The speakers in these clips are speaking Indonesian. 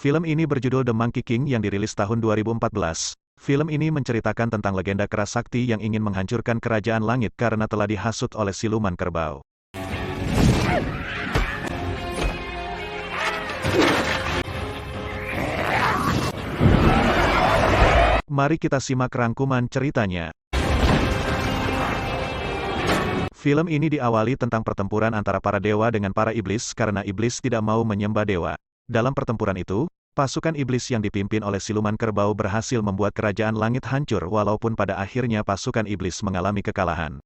Film ini berjudul The Monkey King yang dirilis tahun 2014. Film ini menceritakan tentang legenda kera sakti yang ingin menghancurkan kerajaan langit karena telah dihasut oleh siluman kerbau. Mari kita simak rangkuman ceritanya. Film ini diawali tentang pertempuran antara para dewa dengan para iblis karena iblis tidak mau menyembah dewa. Dalam pertempuran itu, pasukan iblis yang dipimpin oleh siluman kerbau berhasil membuat kerajaan langit hancur walaupun pada akhirnya pasukan iblis mengalami kekalahan.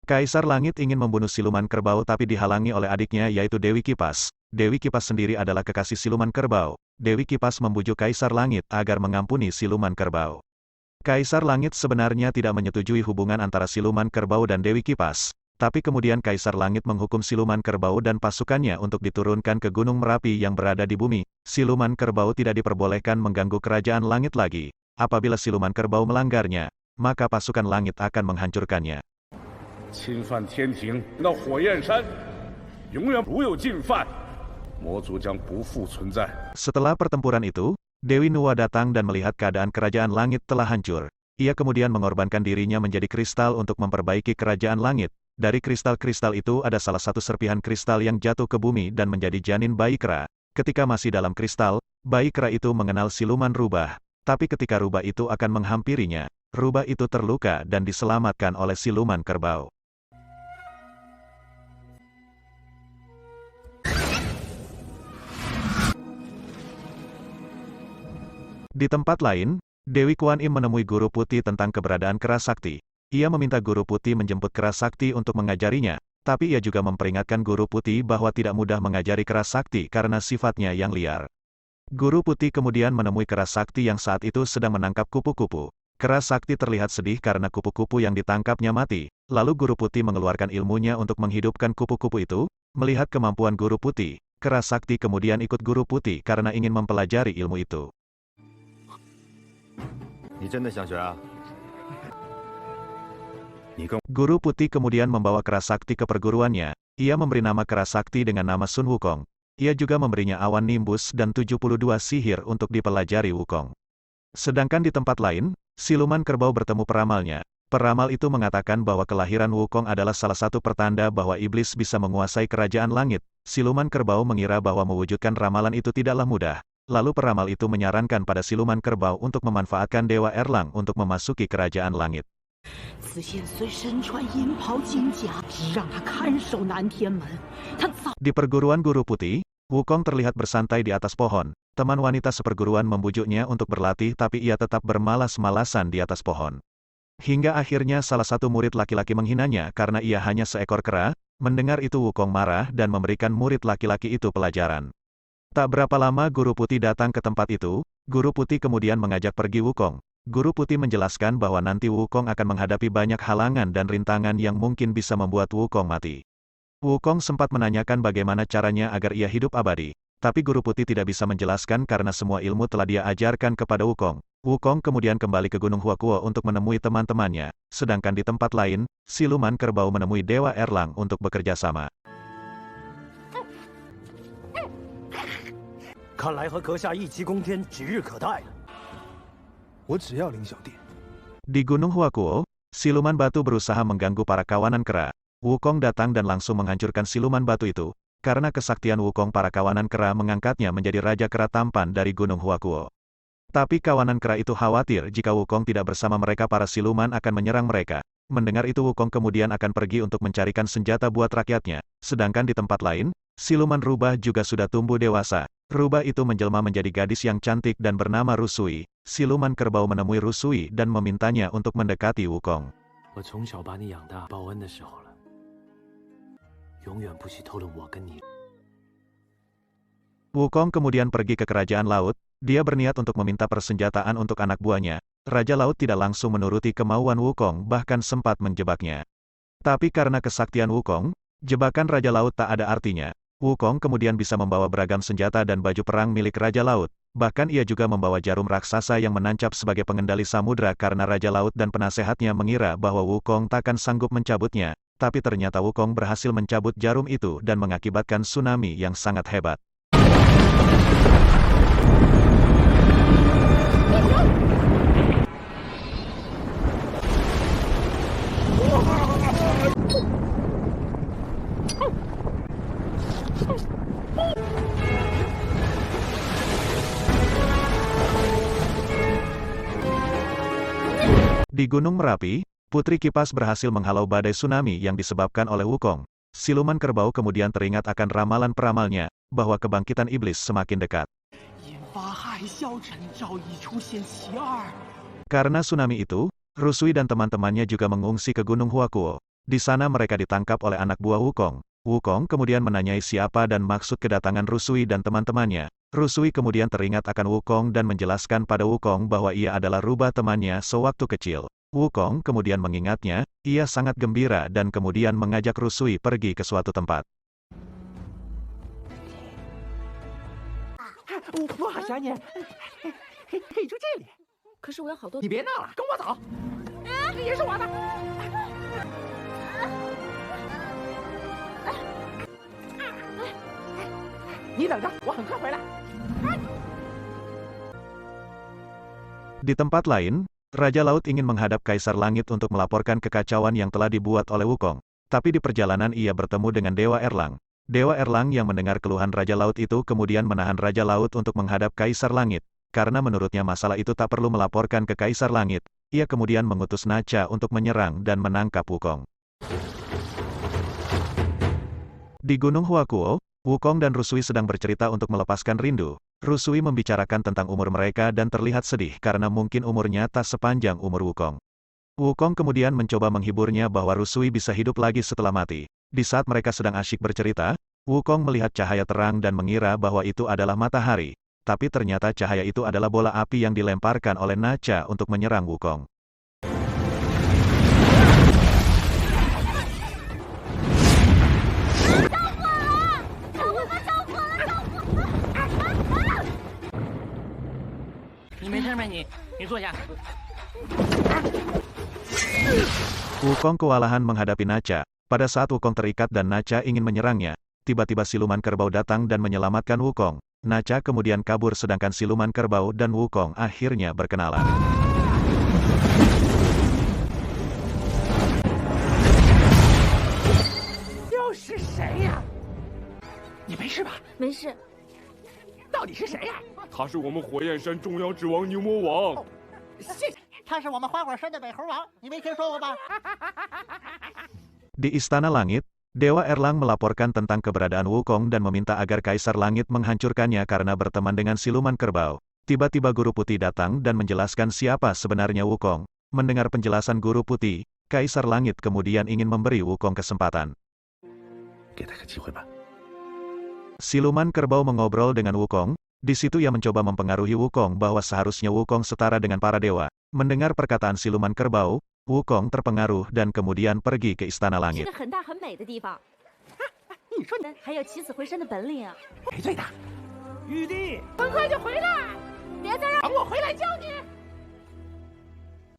Kaisar Langit ingin membunuh siluman kerbau tapi dihalangi oleh adiknya yaitu Dewi Kipas. Dewi Kipas sendiri adalah kekasih siluman kerbau. Dewi Kipas membujuk Kaisar Langit agar mengampuni siluman kerbau. Kaisar Langit sebenarnya tidak menyetujui hubungan antara siluman kerbau dan Dewi Kipas. Tapi kemudian Kaisar Langit menghukum siluman kerbau dan pasukannya untuk diturunkan ke Gunung Merapi yang berada di bumi. Siluman kerbau tidak diperbolehkan mengganggu kerajaan langit lagi. Apabila siluman kerbau melanggarnya, maka pasukan langit akan menghancurkannya. Setelah pertempuran itu, Dewi Nuwa datang dan melihat keadaan kerajaan langit telah hancur. Ia kemudian mengorbankan dirinya menjadi kristal untuk memperbaiki kerajaan langit. Dari kristal-kristal itu ada salah satu serpihan kristal yang jatuh ke bumi dan menjadi janin bayi kera. Ketika masih dalam kristal, bayi kera itu mengenal siluman rubah. Tapi ketika rubah itu akan menghampirinya, rubah itu terluka dan diselamatkan oleh siluman kerbau. Di tempat lain, Dewi Kuan Im menemui Guru Putih tentang keberadaan kera sakti. Ia meminta Guru Putih menjemput kera sakti untuk mengajarinya, tapi ia juga memperingatkan Guru Putih bahwa tidak mudah mengajari kera sakti karena sifatnya yang liar. Guru Putih kemudian menemui kera sakti yang saat itu sedang menangkap kupu-kupu. Kera sakti terlihat sedih karena kupu-kupu yang ditangkapnya mati. Lalu Guru Putih mengeluarkan ilmunya untuk menghidupkan kupu-kupu itu. Melihat kemampuan Guru Putih, kera sakti kemudian ikut Guru Putih karena ingin mempelajari ilmu itu. Guru Putih kemudian membawa kera sakti ke perguruannya. Ia memberi nama kera sakti dengan nama Sun Wukong. Ia juga memberinya awan nimbus dan 72 sihir untuk dipelajari Wukong. Sedangkan di tempat lain, siluman kerbau bertemu peramalnya. Peramal itu mengatakan bahwa kelahiran Wukong adalah salah satu pertanda bahwa iblis bisa menguasai kerajaan langit. Siluman kerbau mengira bahwa mewujudkan ramalan itu tidaklah mudah. Lalu peramal itu menyarankan pada siluman kerbau untuk memanfaatkan Dewa Erlang untuk memasuki kerajaan langit. Di perguruan Guru Putih, Wukong terlihat bersantai di atas pohon. Teman wanita seperguruan membujuknya untuk berlatih tapi ia tetap bermalas-malasan di atas pohon. Hingga akhirnya salah satu murid laki-laki menghinanya karena ia hanya seekor kera. Mendengar itu Wukong marah dan memberikan murid laki-laki itu pelajaran. Tak berapa lama Guru Putih datang ke tempat itu. Guru Putih kemudian mengajak pergi Wukong. Guru Putih menjelaskan bahwa nanti Wukong akan menghadapi banyak halangan dan rintangan yang mungkin bisa membuat Wukong mati. Wukong sempat menanyakan bagaimana caranya agar ia hidup abadi. Tapi Guru Putih tidak bisa menjelaskan karena semua ilmu telah dia ajarkan kepada Wukong. Wukong kemudian kembali ke Gunung Huakuo untuk menemui teman-temannya. Sedangkan di tempat lain, siluman kerbau menemui Dewa Erlang untuk bekerja sama. Di Gunung Huakuo, siluman batu berusaha mengganggu para kawanan kera. Wukong datang dan langsung menghancurkan siluman batu itu. Karena kesaktian Wukong, para kawanan kera mengangkatnya menjadi Raja Kera Tampan dari Gunung Huakuo. Tapi kawanan kera itu khawatir jika Wukong tidak bersama mereka, para siluman akan menyerang mereka. Mendengar itu Wukong kemudian akan pergi untuk mencarikan senjata buat rakyatnya. Sedangkan di tempat lain, siluman rubah juga sudah tumbuh dewasa. Rubah itu menjelma menjadi gadis yang cantik dan bernama Rusui. Siluman kerbau menemui Rusui dan memintanya untuk mendekati Wukong. Wukong kemudian pergi ke kerajaan laut. Dia berniat untuk meminta persenjataan untuk anak buahnya. Raja Laut tidak langsung menuruti kemauan Wukong, bahkan sempat menjebaknya. Tapi karena kesaktian Wukong, jebakan Raja Laut tak ada artinya. Wukong kemudian bisa membawa beragam senjata dan baju perang milik Raja Laut. Bahkan ia juga membawa jarum raksasa yang menancap sebagai pengendali samudra karena Raja Laut dan penasehatnya mengira bahwa Wukong takkan sanggup mencabutnya. Tapi ternyata Wukong berhasil mencabut jarum itu dan mengakibatkan tsunami yang sangat hebat. Di Gunung Merapi, Putri Kipas berhasil menghalau badai tsunami yang disebabkan oleh Wukong. Siluman kerbau kemudian teringat akan ramalan peramalnya, bahwa kebangkitan iblis semakin dekat. Karena tsunami itu, Rusui dan teman-temannya juga mengungsi ke Gunung Huakuo. Di sana mereka ditangkap oleh anak buah Wukong. Wukong kemudian menanyai siapa dan maksud kedatangan Rusui dan teman-temannya. Rusui kemudian teringat akan Wukong dan menjelaskan pada Wukong bahwa ia adalah rubah temannya sewaktu kecil. Wukong kemudian mengingatnya, ia sangat gembira dan kemudian mengajak Rusui pergi ke suatu tempat. 我好想你，可以住这里。可是我有好多……你别闹了，跟我走。这也是我的。你等着，我很快回来。 Di tempat lain, Raja Laut ingin menghadap Kaisar Langit untuk melaporkan kekacauan yang telah dibuat oleh Wukong. Tapi di perjalanan ia bertemu dengan Dewa Erlang. Dewa Erlang yang mendengar keluhan Raja Laut itu kemudian menahan Raja Laut untuk menghadap Kaisar Langit. Karena menurutnya masalah itu tak perlu melaporkan ke Kaisar Langit, ia kemudian mengutus Nacha untuk menyerang dan menangkap Wukong. Di Gunung Huakuo, Wukong dan Rusui sedang bercerita untuk melepaskan rindu. Rusui membicarakan tentang umur mereka dan terlihat sedih karena mungkin umurnya tak sepanjang umur Wukong. Wukong kemudian mencoba menghiburnya bahwa Rusui bisa hidup lagi setelah mati. Di saat mereka sedang asyik bercerita, Wukong melihat cahaya terang dan mengira bahwa itu adalah matahari. Tapi ternyata cahaya itu adalah bola api yang dilemparkan oleh Nacha untuk menyerang Wukong. Wukong kewalahan menghadapi Nacha. Pada saat Wukong terikat dan Nacha ingin menyerangnya, tiba-tiba siluman kerbau datang dan menyelamatkan Wukong. Nacha kemudian kabur sedangkan siluman kerbau dan Wukong akhirnya berkenalan. Di Istana Langit, Dewa Erlang melaporkan tentang keberadaan Wukong dan meminta agar Kaisar Langit menghancurkannya karena berteman dengan siluman kerbau. Tiba-tiba Guru Putih datang dan menjelaskan siapa sebenarnya Wukong. Mendengar penjelasan Guru Putih, Kaisar Langit kemudian ingin memberi Wukong kesempatan. Siluman kerbau mengobrol dengan Wukong. Di situ ia mencoba mempengaruhi Wukong bahwa seharusnya Wukong setara dengan para dewa. Mendengar perkataan siluman kerbau, Wukong terpengaruh dan kemudian pergi ke Istana Langit.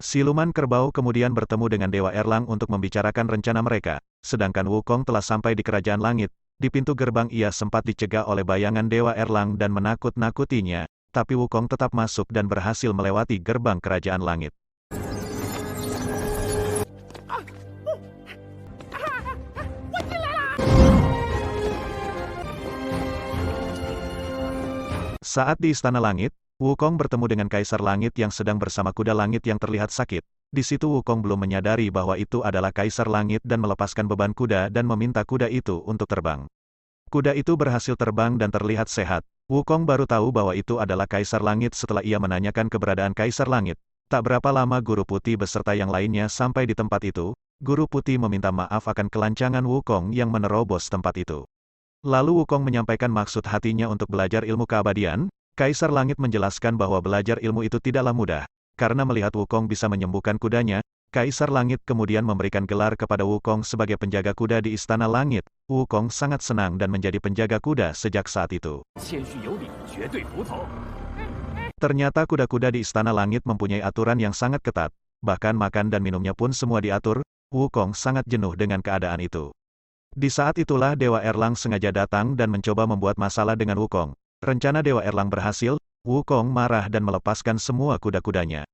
Siluman kerbau kemudian bertemu dengan Dewa Erlang untuk membicarakan rencana mereka. Sedangkan Wukong telah sampai di Kerajaan Langit. Di pintu gerbang ia sempat dicegah oleh bayangan Dewa Erlang dan menakut-nakutinya. Tapi Wukong tetap masuk dan berhasil melewati gerbang Kerajaan Langit. Saat di Istana Langit, Wukong bertemu dengan Kaisar Langit yang sedang bersama kuda langit yang terlihat sakit. Di situ Wukong belum menyadari bahwa itu adalah Kaisar Langit dan melepaskan beban kuda dan meminta kuda itu untuk terbang. Kuda itu berhasil terbang dan terlihat sehat. Wukong baru tahu bahwa itu adalah Kaisar Langit setelah ia menanyakan keberadaan Kaisar Langit. Tak berapa lama Guru Putih beserta yang lainnya sampai di tempat itu. Guru Putih meminta maaf akan kelancangan Wukong yang menerobos tempat itu. Lalu Wukong menyampaikan maksud hatinya untuk belajar ilmu keabadian. Kaisar Langit menjelaskan bahwa belajar ilmu itu tidaklah mudah. Karena melihat Wukong bisa menyembuhkan kudanya, Kaisar Langit kemudian memberikan gelar kepada Wukong sebagai penjaga kuda di Istana Langit. Wukong sangat senang dan menjadi penjaga kuda sejak saat itu. Ternyata kuda-kuda di Istana Langit mempunyai aturan yang sangat ketat. Bahkan makan dan minumnya pun semua diatur. Wukong sangat jenuh dengan keadaan itu. Di saat itulah Dewa Erlang sengaja datang dan mencoba membuat masalah dengan Wukong. Rencana Dewa Erlang berhasil, Wukong marah dan melepaskan semua kuda-kudanya.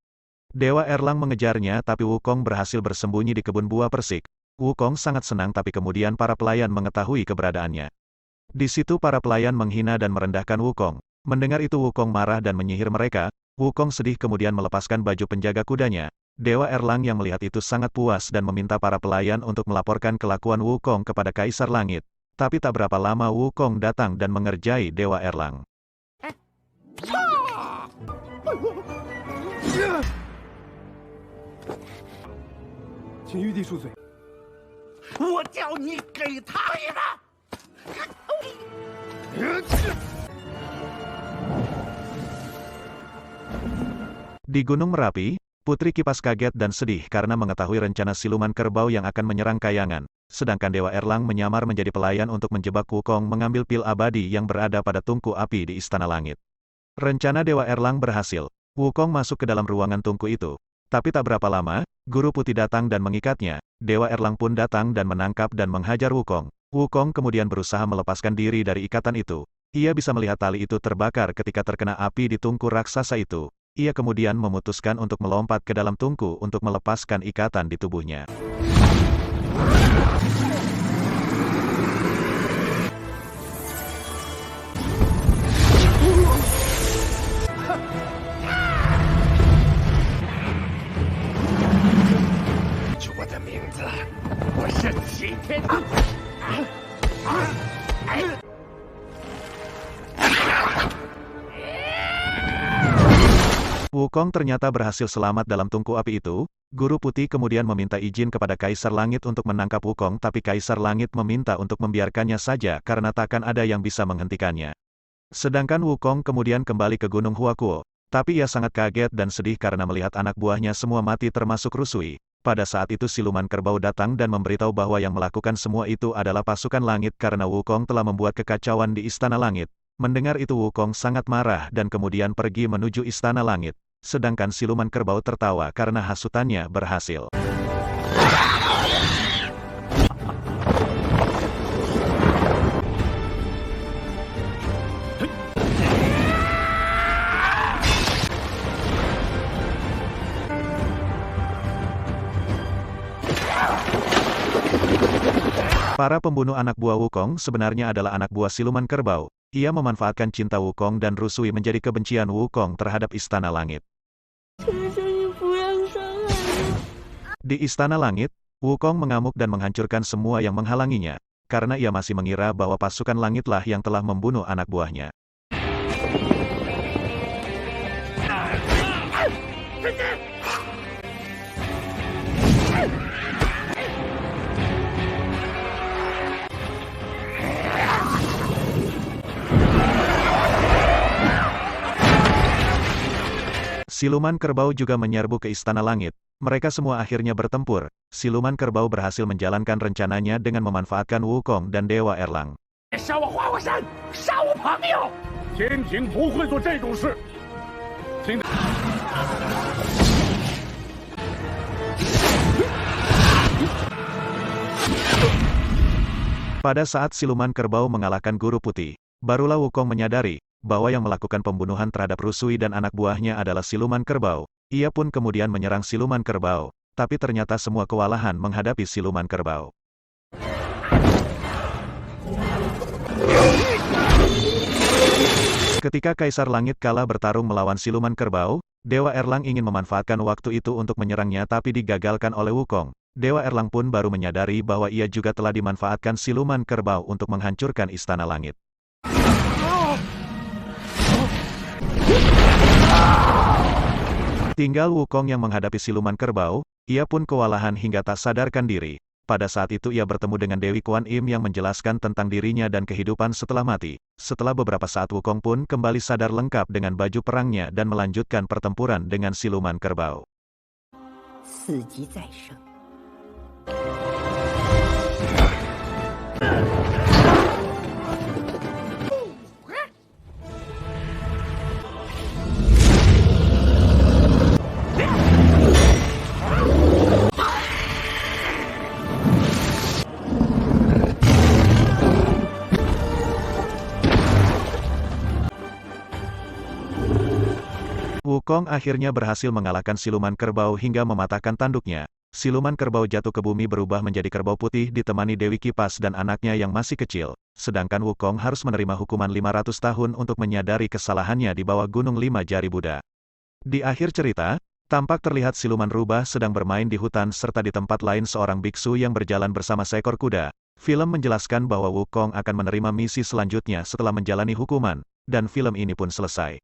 Dewa Erlang mengejarnya tapi Wukong berhasil bersembunyi di kebun buah persik. Wukong sangat senang tapi kemudian para pelayan mengetahui keberadaannya. Di situ para pelayan menghina dan merendahkan Wukong. Mendengar itu Wukong marah dan menyihir mereka. Wukong sedih kemudian melepaskan baju penjaga kudanya. Dewa Erlang yang melihat itu sangat puas dan meminta para pelayan untuk melaporkan kelakuan Wukong kepada Kaisar Langit. Tapi tak berapa lama Wukong datang dan mengerjai Dewa Erlang. 请玉帝恕罪。我叫你给他一个！ Di Gunung Merapi, Putri Kipas kaget dan sedih karena mengetahui rencana siluman kerbau yang akan menyerang Kayangan. Sedangkan Dewa Erlang menyamar menjadi pelayan untuk menjebak Wukong mengambil pil abadi yang berada pada tungku api di Istana Langit. Rencana Dewa Erlang berhasil. Wukong masuk ke dalam ruangan tungku itu. Tapi tak berapa lama, Guru Putih datang dan mengikatnya. Dewa Erlang pun datang dan menangkap dan menghajar Wukong. Wukong kemudian berusaha melepaskan diri dari ikatan itu. Ia bisa melihat tali itu terbakar ketika terkena api di tungku raksasa itu. Ia kemudian memutuskan untuk melompat ke dalam tungku untuk melepaskan ikatan di tubuhnya. Wukong ternyata berhasil selamat dalam tungku api itu. Guru Putih kemudian meminta izin kepada Kaisar Langit untuk menangkap Wukong tapi Kaisar Langit meminta untuk membiarkannya saja karena takkan ada yang bisa menghentikannya. Sedangkan Wukong kemudian kembali ke Gunung Huakuo. Tapi ia sangat kaget dan sedih karena melihat anak buahnya semua mati termasuk Rusui. Pada saat itu siluman kerbau datang dan memberitahu bahwa yang melakukan semua itu adalah pasukan langit karena Wukong telah membuat kekacauan di Istana Langit. Mendengar itu Wukong sangat marah dan kemudian pergi menuju Istana Langit. Sedangkan siluman kerbau tertawa karena hasutannya berhasil. Para pembunuh anak buah Wukong sebenarnya adalah anak buah siluman kerbau. Ia memanfaatkan cinta Wukong dan Rusui menjadi kebencian Wukong terhadap Istana Langit. Di Istana Langit, Wukong mengamuk dan menghancurkan semua yang menghalanginya, karena ia masih mengira bahwa pasukan langitlah yang telah membunuh anak buahnya. Siluman kerbau juga menyerbu ke Istana Langit. Mereka semua akhirnya bertempur. Siluman kerbau berhasil menjalankan rencananya dengan memanfaatkan Wukong dan Dewa Erlang. 杀我花果山，杀我朋友！天庭不会做这种事。听。 Pada saat siluman kerbau mengalahkan Guru Putih, barulah Wukong menyadari bahwa yang melakukan pembunuhan terhadap Rusui dan anak buahnya adalah siluman kerbau. Ia pun kemudian menyerang siluman kerbau, tapi ternyata semua kewalahan menghadapi siluman kerbau. Ketika Kaisar Langit kalah bertarung melawan siluman kerbau, Dewa Erlang ingin memanfaatkan waktu itu untuk menyerangnya tapi digagalkan oleh Wukong. Dewa Erlang pun baru menyadari bahwa ia juga telah dimanfaatkan siluman kerbau untuk menghancurkan Istana Langit. Tinggal Wukong yang menghadapi siluman kerbau, ia pun kewalahan hingga tak sadarkan diri. Pada saat itu ia bertemu dengan Dewi Kuan Im yang menjelaskan tentang dirinya dan kehidupan setelah mati. Setelah beberapa saat Wukong pun kembali sadar lengkap dengan baju perangnya dan melanjutkan pertempuran dengan siluman kerbau. 四级再生。Wukong akhirnya berhasil mengalahkan siluman kerbau hingga mematahkan tanduknya. Siluman kerbau jatuh ke bumi berubah menjadi kerbau putih ditemani Dewi Kipas dan anaknya yang masih kecil. Sedangkan Wukong harus menerima hukuman 500 tahun untuk menyadari kesalahannya di bawah Gunung Lima Jari Buddha. Di akhir cerita, tampak terlihat siluman rubah sedang bermain di hutan serta di tempat lain seorang biksu yang berjalan bersama seekor kuda. Film menjelaskan bahwa Wukong akan menerima misi selanjutnya setelah menjalani hukuman, dan film ini pun selesai.